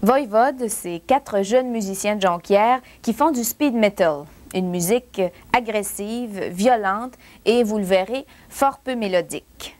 Voivode, c'est 4 jeunes musiciens de Jonquière qui font du speed metal, une musique agressive, violente et, vous le verrez, fort peu mélodique.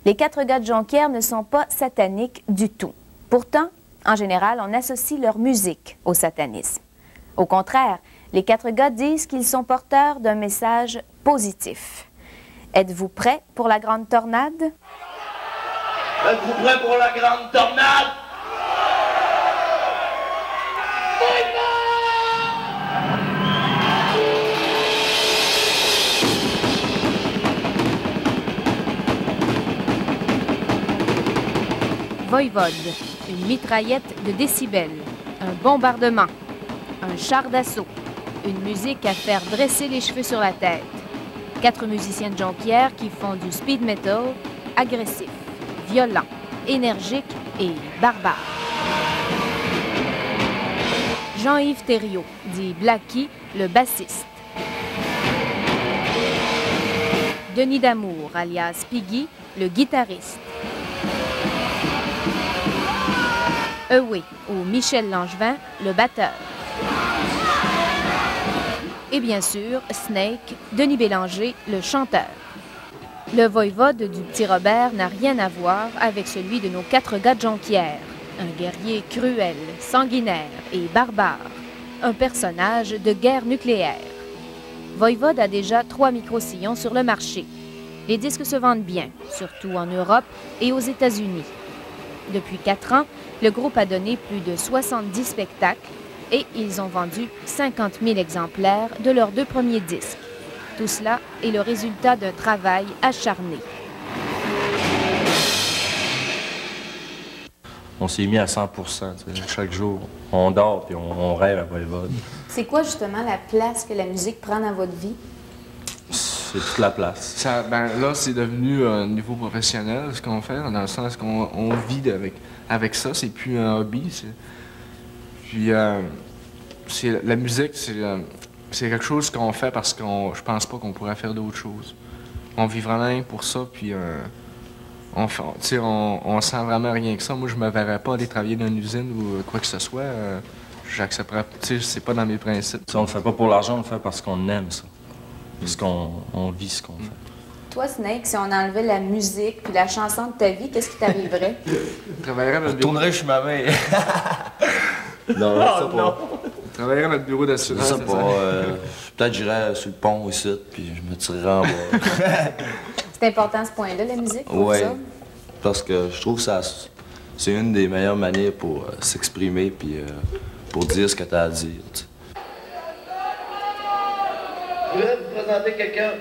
Les 4 gars de Jonquière ne sont pas sataniques du tout. Pourtant, en général, on associe leur musique au satanisme. Au contraire, les 4 gars disent qu'ils sont porteurs d'un message positif. Êtes-vous prêts pour la grande tornade? Êtes-vous prêts pour la grande tornade? Voivode, une mitraillette de décibels, un bombardement, un char d'assaut, une musique à faire dresser les cheveux sur la tête. 4 musiciens de Jonquière qui font du speed metal agressif, violent, énergique et barbare. Jean-Yves Thériault, dit Blacky, le bassiste. Denis Damour, alias Piggy, le guitariste. Oui, ou Michel Langevin, le batteur. Et bien sûr, Snake, Denis Bélanger, le chanteur. Le voivode du Petit Robert n'a rien à voir avec celui de nos 4 gars de Jonquière. Un guerrier cruel, sanguinaire et barbare. Un personnage de guerre nucléaire. Voivode a déjà 3 micro-sillons sur le marché. Les disques se vendent bien, surtout en Europe et aux États-Unis. Depuis 4 ans, le groupe a donné plus de 70 spectacles et ils ont vendu 50 000 exemplaires de leurs 2 premiers disques. Tout cela est le résultat d'un travail acharné. On s'est mis à 100%. Chaque jour, on dort et on rêve à Voivode. C'est quoi justement la place que la musique prend dans votre vie? C'est toute la place. Là, c'est devenu un niveau professionnel, ce qu'on fait, dans le sens qu'on vit avec ça. C'est plus un hobby. Puis, la musique, c'est quelque chose qu'on fait parce que je pense pas qu'on pourrait faire d'autres choses. On vit vraiment pour ça, puis on sent vraiment rien que ça. Moi, je me verrais pas aller travailler dans une usine ou quoi que ce soit. J'accepterais, c'est pas dans mes principes. On le fait pas pour l'argent, on le fait parce qu'on aime ça. Parce qu'on vit ce qu'on fait. Toi, Snake, si on enlevait la musique puis la chanson de ta vie, qu'est-ce qui t'arriverait? Je travaillerais dans le bureau. Tournerais chez ma mère. Non, Oh, non. Je travaillerais dans le bureau d'assurance. Je sais pas. Peut-être j'irais sur le pont ici, puis je me tirerais en bas. C'est important ce point-là, la musique? Oui, parce que je trouve que c'est une des meilleures manières pour s'exprimer puis pour dire ce que tu as à dire. T'sais. Je vais vous présenter quelqu'un.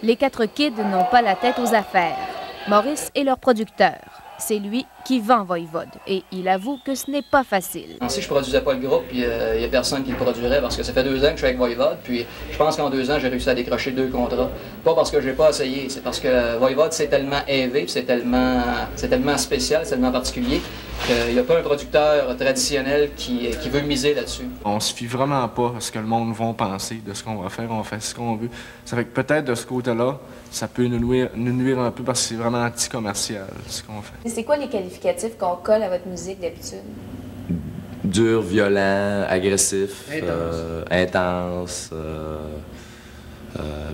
Les 4 kids n'ont pas la tête aux affaires. Maurice est leur producteur. C'est lui qui vend Voivode et il avoue que ce n'est pas facile. Si je produisais pas le groupe, puis il n'y a personne qui le produirait parce que ça fait 2 ans que je suis avec Voivode, puis je pense qu'en 2 ans, j'ai réussi à décrocher 2 contrats. Pas parce que j'ai pas essayé, c'est parce que Voivode, c'est tellement élevé, c'est tellement spécial, c'est tellement particulier qu'il n'y a pas un producteur traditionnel qui veut miser là-dessus. On se fie vraiment pas à ce que le monde va penser de ce qu'on va faire, on fait ce qu'on veut. Ça fait que peut-être de ce côté-là, ça peut nous nuire un peu parce que c'est vraiment anti-commercial ce qu'on fait. C'est quoi les qualificatifs qu'on colle à votre musique d'habitude? Dur, violent, agressif, intense,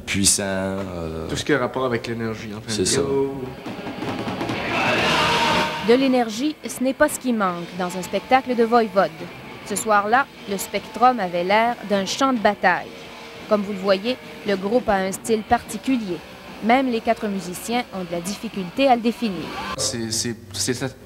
puissant. Tout ce qui a rapport avec l'énergie, en fait. C'est ça. De l'énergie, ce n'est pas ce qui manque dans un spectacle de Voivode. Ce soir-là, le Spectrum avait l'air d'un champ de bataille. Comme vous le voyez, le groupe a un style particulier. Même les 4 musiciens ont de la difficulté à le définir. C'est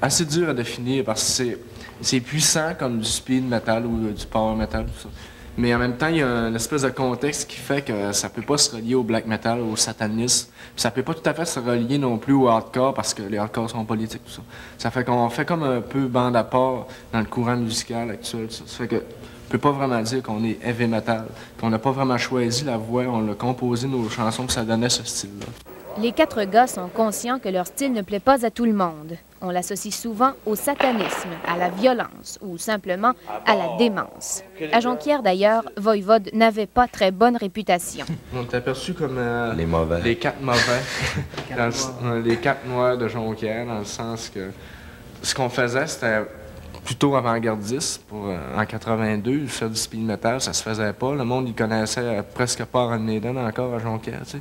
assez dur à définir parce que c'est puissant comme du speed metal ou du power metal, tout ça. Mais en même temps, il y a une espèce de contexte qui fait que ça peut pas se relier au black metal, au satanisme. Puis ça peut pas tout à fait se relier non plus au hardcore parce que les hardcore sont politiques, tout ça. Ça fait qu'on fait comme un peu bande à part dans le courant musical actuel, tout ça. Ça fait que on peut pas vraiment dire qu'on est heavy metal. On n'a pas vraiment choisi la voix, on a composé nos chansons que ça donnait ce style-là. Les 4 gars sont conscients que leur style ne plaît pas à tout le monde. On l'associe souvent au satanisme, à la violence ou simplement à la démence. À Jonquière, d'ailleurs, Voivode n'avait pas très bonne réputation. On est aperçus comme les mauvais. Les 4 mauvais, les 4 noirs de Jonquière, dans le sens que ce qu'on faisait, c'était plutôt avant-gardiste. En 82, faire du speed metal, ça se faisait pas. Le monde, il connaissait presque pas Iron Maiden encore à Jonquière, tu sais.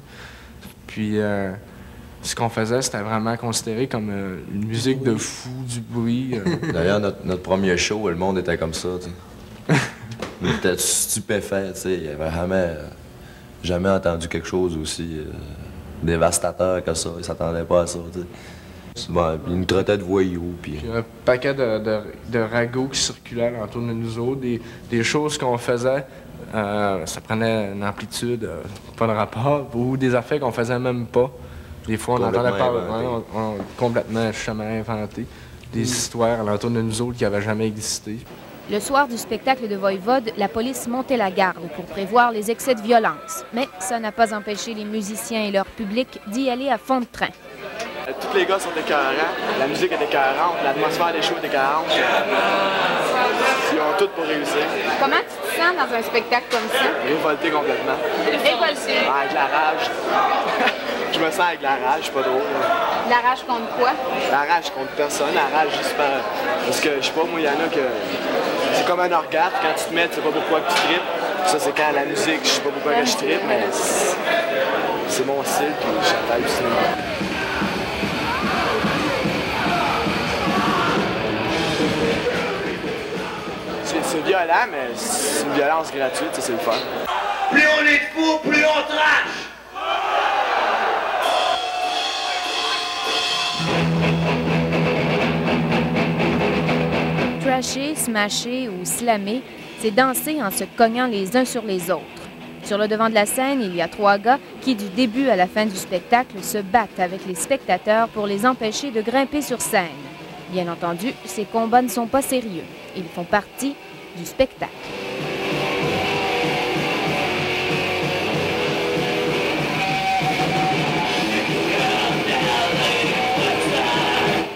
Puis, ce qu'on faisait, c'était vraiment considéré comme une musique de fou, du bruit. D'ailleurs, notre premier show, le monde était comme ça, tu sais. Il était stupéfait, tu sais. Il avait jamais entendu quelque chose aussi dévastateur que ça. Il s'attendait pas à ça, tu sais. Bon, il nous traitait de voyous. Puis un paquet de ragots qui circulaient autour de nous autres, des choses qu'on faisait, ça prenait une amplitude, pas de rapport, ou des affaires qu'on faisait même pas. Des fois, on entendait parler, complètement chemin inventé, des histoires autour de nous autres qui n'avaient jamais existé. Le soir du spectacle de Voivode, la police montait la garde pour prévoir les excès de violence. Mais ça n'a pas empêché les musiciens et leur public d'y aller à fond de train. Tous les gars sont écœurants, la musique est écœurante, l'atmosphère des shows est écœurante. Ils ont tout pour réussir. Comment tu te sens dans un spectacle comme ça? Révolté complètement. Révolté? Avec la rage. Je me sens avec la rage, c'est pas drôle. La rage contre quoi? La rage contre personne, la rage juste parce que, je sais pas, moi, il y en a que... C'est comme un orgasme, quand tu te mets, tu sais pas pourquoi que tu tripes. Ça, c'est quand la musique, je sais pas pourquoi que je tripe, mais c'est mon style, puis je chante hallucinément. C'est violent, mais c'est une violence gratuite, c'est le fun. Plus on est fou, plus on trash! Trasher, smasher ou slammer, c'est danser en se cognant les uns sur les autres. Sur le devant de la scène, il y a 3 gars qui, du début à la fin du spectacle, se battent avec les spectateurs pour les empêcher de grimper sur scène. Bien entendu, ces combats ne sont pas sérieux. Ils font partie du spectacle.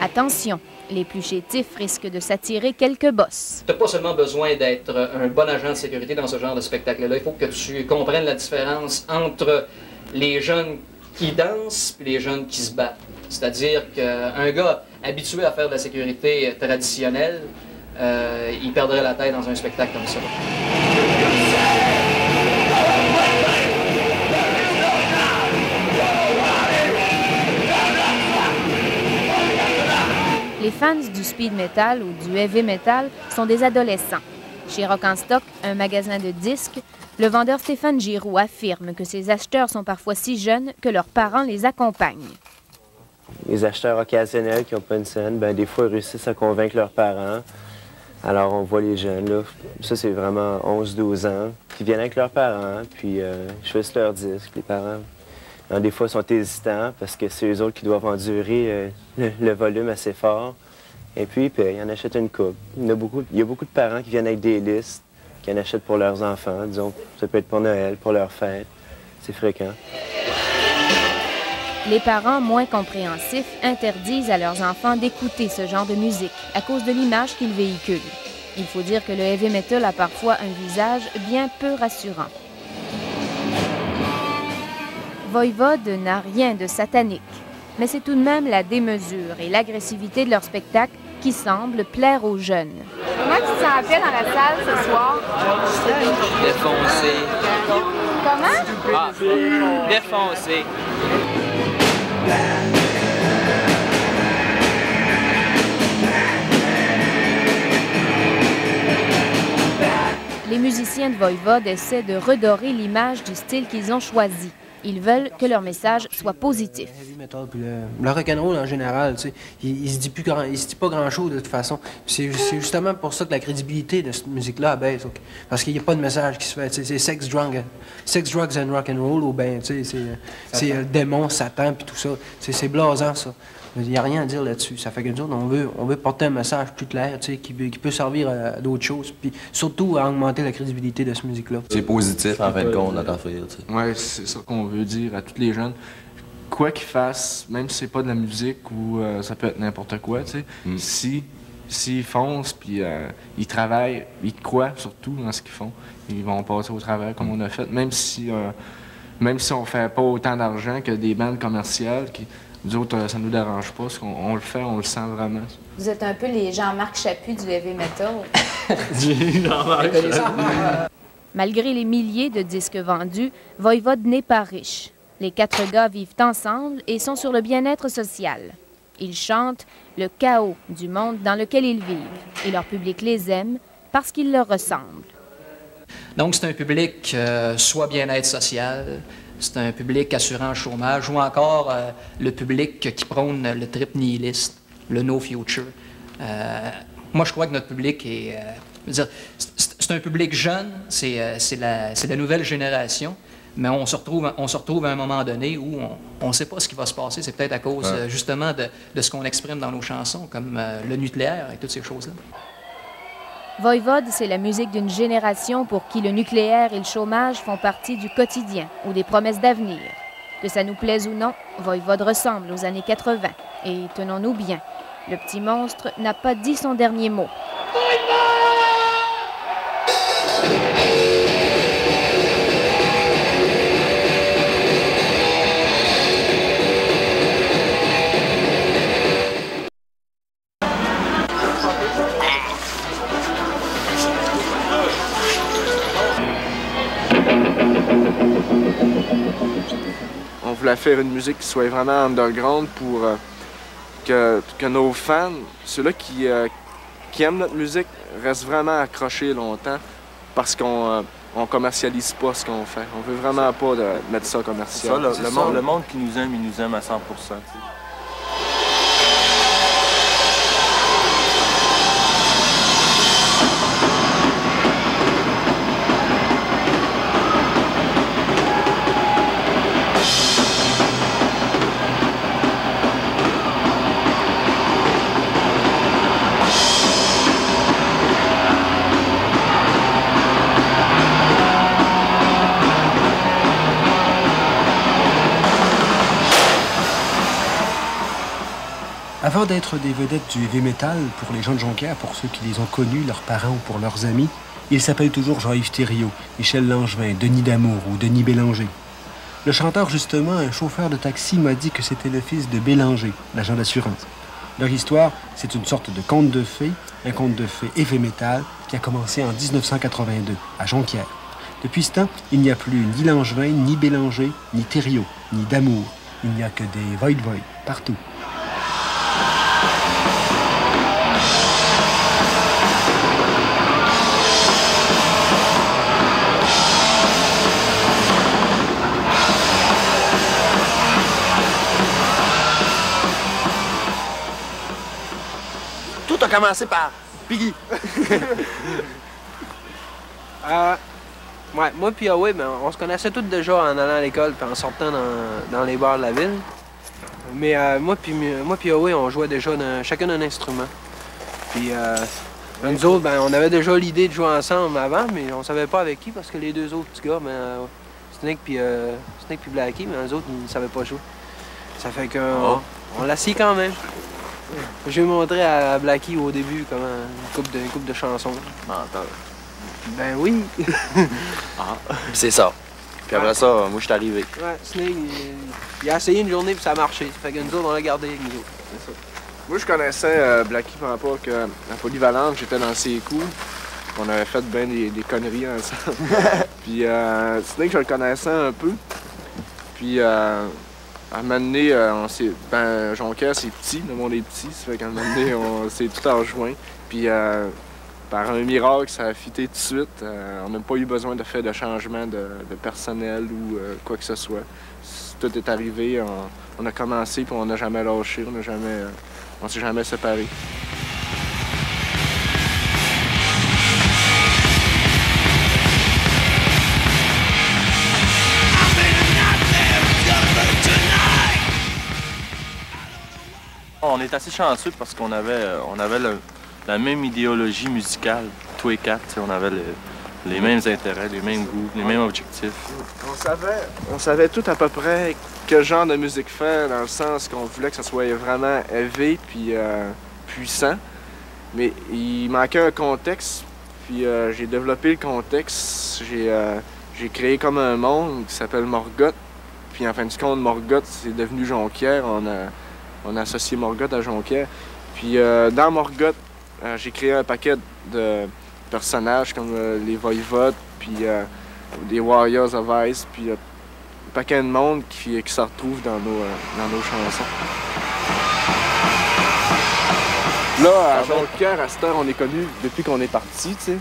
Attention, les plus chétifs risquent de s'attirer quelques bosses. Tu n'as pas seulement besoin d'être un bon agent de sécurité dans ce genre de spectacle-là. Il faut que tu comprennes la différence entre les jeunes qui dansent et les jeunes qui se battent. C'est-à-dire qu'un gars habitué à faire de la sécurité traditionnelle, il perdrait la tête dans un spectacle comme ça. Les fans du speed metal ou du heavy metal sont des adolescents. Chez Rock en Stock, un magasin de disques, le vendeur Stéphane Giroux affirme que ses acheteurs sont parfois si jeunes que leurs parents les accompagnent. Les acheteurs occasionnels qui n'ont pas une scène, ben, des fois, ils réussissent à convaincre leurs parents. Alors, on voit les jeunes, là. Ça, c'est vraiment 11-12 ans, qui viennent avec leurs parents, puis choisissent leurs disques. Les parents, des fois, sont hésitants parce que c'est eux autres qui doivent endurer le volume assez fort. Et puis, ils en achètent une coupe. Il y a beaucoup de parents qui viennent avec des listes, qui en achètent pour leurs enfants. Disons, ça peut être pour Noël, pour leur fête. C'est fréquent. Les parents moins compréhensifs interdisent à leurs enfants d'écouter ce genre de musique à cause de l'image qu'ils véhiculent. Il faut dire que le heavy metal a parfois un visage bien peu rassurant. Voivode n'a rien de satanique, mais c'est tout de même la démesure et l'agressivité de leur spectacle qui semble plaire aux jeunes. Comment tu te sentais dans la salle ce soir? Défoncé. Comment? Ah, défoncé. Les musiciens de Voivode essaient de redorer l'image du style qu'ils ont choisi. Ils veulent que leur message soit positif. Le heavy metal, puis le rock'n'roll en général, tu sais, il se dit pas grand-chose de toute façon. C'est justement pour ça que la crédibilité de cette musique-là baisse. Okay? Parce qu'il n'y a pas de message qui se fait. C'est sex, drugs and rock'n'roll, ou bien c'est le démon, Satan, puis tout ça. C'est blasant, ça. Il n'y a rien à dire là-dessus. Ça fait que nous autres, on veut porter un message plus clair, tu sais, qui peut servir à d'autres choses, puis surtout à augmenter la crédibilité de cette musique-là. c'est positif, en fin de compte, notre affaire. Tu sais. Ouais, c'est ça qu'on veut dire à tous les jeunes. Quoi qu'ils fassent, même si c'est pas de la musique ou ça peut être n'importe quoi, tu sais, s'ils foncent, puis ils travaillent, ils croient surtout dans ce qu'ils font, ils vont passer au travers comme on a fait, même si on fait pas autant d'argent que des bandes commerciales qui nous autres, ça nous dérange pas, parce qu'on le fait, on le sent vraiment. Vous êtes un peu les Jean-Marc Chaput du heavy metal. Malgré les milliers de disques vendus, Voivode n'est pas riche. Les 4 gars vivent ensemble et sont sur le bien-être social. Ils chantent le chaos du monde dans lequel ils vivent et leur public les aime parce qu'ils leur ressemblent. Donc, c'est un public soit bien-être social, c'est un public assurant le chômage, ou encore le public qui prône le trip nihiliste, le no future. Moi, je crois que notre public est... c'est un public jeune, c'est la nouvelle génération, mais on se retrouve à un moment donné où on ne sait pas ce qui va se passer. C'est peut-être à cause, justement, de ce qu'on exprime dans nos chansons, comme le nucléaire et toutes ces choses-là. Voivode, c'est la musique d'une génération pour qui le nucléaire et le chômage font partie du quotidien ou des promesses d'avenir. Que ça nous plaise ou non, Voivode ressemble aux années 80. Et tenons-nous bien, le petit monstre n'a pas dit son dernier mot. On voulait faire une musique qui soit vraiment underground pour que nos fans, ceux-là qui aiment notre musique, restent vraiment accrochés longtemps parce qu'on commercialise pas ce qu'on fait. On veut vraiment pas mettre ça commercial. Ça, le monde qui nous aime, il nous aime à 100%. T'sais. Avant d'être des vedettes du heavy metal, pour les gens de Jonquière, pour ceux qui les ont connus, leurs parents ou pour leurs amis, ils s'appellent toujours Jean-Yves Thériault, Michel Langevin, Denis D'Amour ou Denis Bélanger. Le chanteur, justement, un chauffeur de taxi, m'a dit que c'était le fils de Bélanger, l'agent d'assurance. Leur histoire, c'est une sorte de conte de fées, un conte de fées heavy metal qui a commencé en 1982, à Jonquière. Depuis ce temps, il n'y a plus ni Langevin, ni Bélanger, ni Thériault, ni D'Amour. Il n'y a que des Void partout. Tout a commencé par Piggy. Ouais, moi puis Yahweh, ben, on se connaissait tous déjà en allant à l'école puis en sortant dans les bars de la ville. Mais moi puis Yahweh, on jouait déjà chacun un instrument. Puis nous autres, ben, on avait déjà l'idée de jouer ensemble avant, mais on savait pas avec qui parce que les deux autres petits gars, ben, Snake puis Blackie, mais eux autres, ils ne savaient pas jouer. Ça fait qu'on l'assit quand même. J'ai montré à Blackie au début comment une couple de chansons. Menteur. Ben oui. C'est ça. Puis après ça, moi je suis arrivé. Ouais, Snake, il a essayé une journée puis ça a marché. Ça fait que nous autres, on l'a gardé avec nous autres. C'est ça. Moi je connaissais Blackie pendant pas que la Polyvalente, j'étais dans ses coups. On avait fait bien des conneries ensemble. Puis Snake, je le connaissais un peu. Puis à un moment donné, Jonquière, c'est petit, le monde est petit, ça fait qu'à un moment donné, on s'est tout rejoint. Puis par un miracle, ça a fité tout de suite. On n'a pas eu besoin de faire de changement de personnel ou quoi que ce soit. Tout est arrivé, on a commencé, puis on n'a jamais lâché, on s'est jamais séparés. On est assez chanceux parce qu'on avait la même idéologie musicale, tous les quatre. On avait les mêmes intérêts, les mêmes goûts, les mêmes objectifs. On savait tout à peu près quel genre de musique faire, dans le sens qu'on voulait que ça soit vraiment élevé puis puissant. Mais il manquait un contexte, puis j'ai développé le contexte. J'ai créé comme un monde qui s'appelle Morgoth. Puis en fin de compte, Morgoth, c'est devenu Jonquière. On a associé Morgoth à Jonquière. Puis dans Morgoth, j'ai créé un paquet de personnages comme les Voivodes, puis les Warriors of Ice, puis un paquet de monde qui se retrouve dans nos chansons. Là, à Jonquière, à cette heure, on est connu depuis qu'on est parti, tu sais.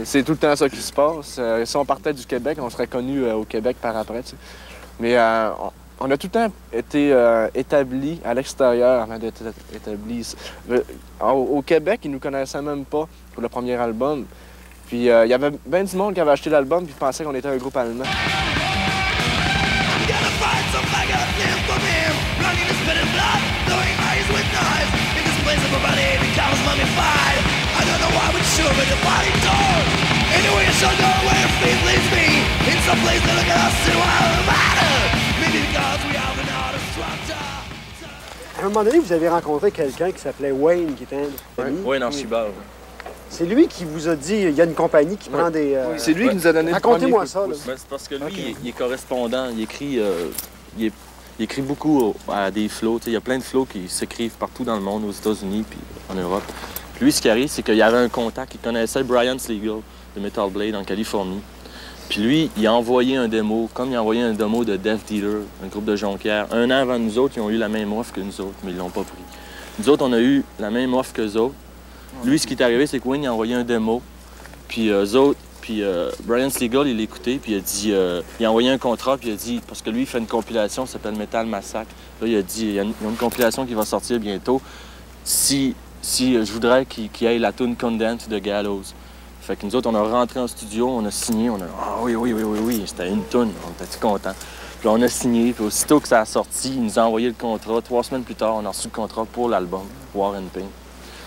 C'est tout le temps ça qui se passe. Si on partait du Québec, on serait connu au Québec par après, tu sais. Mais on a tout le temps été établis à l'extérieur avant d'être établis. Au Québec, ils nous connaissaient même pas pour le premier album. Puis il y avait bien du monde qui avait acheté l'album puis pensait qu'on était un groupe allemand. À un moment donné, vous avez rencontré quelqu'un qui s'appelait Wayne, qui était un ami. Wayne Archibald. C'est lui qui vous a dit, il y a une compagnie qui prend des... C'est lui qui nous a donné le premier coup de Racontez-moi ça. Ben, c'est parce que lui, il est correspondant, il écrit, il écrit beaucoup à des flots. Il y a plein de flots qui s'écrivent partout dans le monde, aux États-Unis puis en Europe. Puis lui, ce qui arrive, c'est qu'il y avait un contact, il connaissait Brian Sleagle de Metal Blade en Californie. Puis lui, il a envoyé un démo, comme il a envoyé un démo de Death Dealer, un groupe de Jonquière. Un an avant nous autres, ils ont eu la même offre que nous autres, mais ils l'ont pas pris. Nous autres, on a eu la même offre qu'eux autres. Lui, ce qui est arrivé, c'est que Wayne a envoyé un démo, puis Brian Sleagle, il l'a écouté, puis il a dit, il a envoyé un contrat, puis il a dit, parce que lui, il fait une compilation qui s'appelle Metal Massacre. Là, il a dit, il y a une compilation qui va sortir bientôt. Si je voudrais qu'il y ait la tune Condemned to the Gallows. Fait que nous autres, on a rentré en studio, on a signé, on a ah oui, c'était une tune, on était contents. Puis là, on a signé, puis aussitôt que ça a sorti, il nous a envoyé le contrat. 3 semaines plus tard, on a reçu le contrat pour l'album, War and Pain.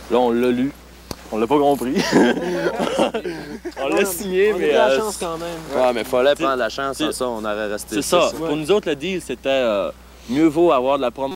Là, on l'a lu. On l'a pas compris. On l'a signé, mais... On a eu la chance quand même. Ouais, mais fallait prendre la chance, sans ça, on aurait resté... C'est ça. Pour nous autres, le deal, c'était mieux vaut avoir de la promo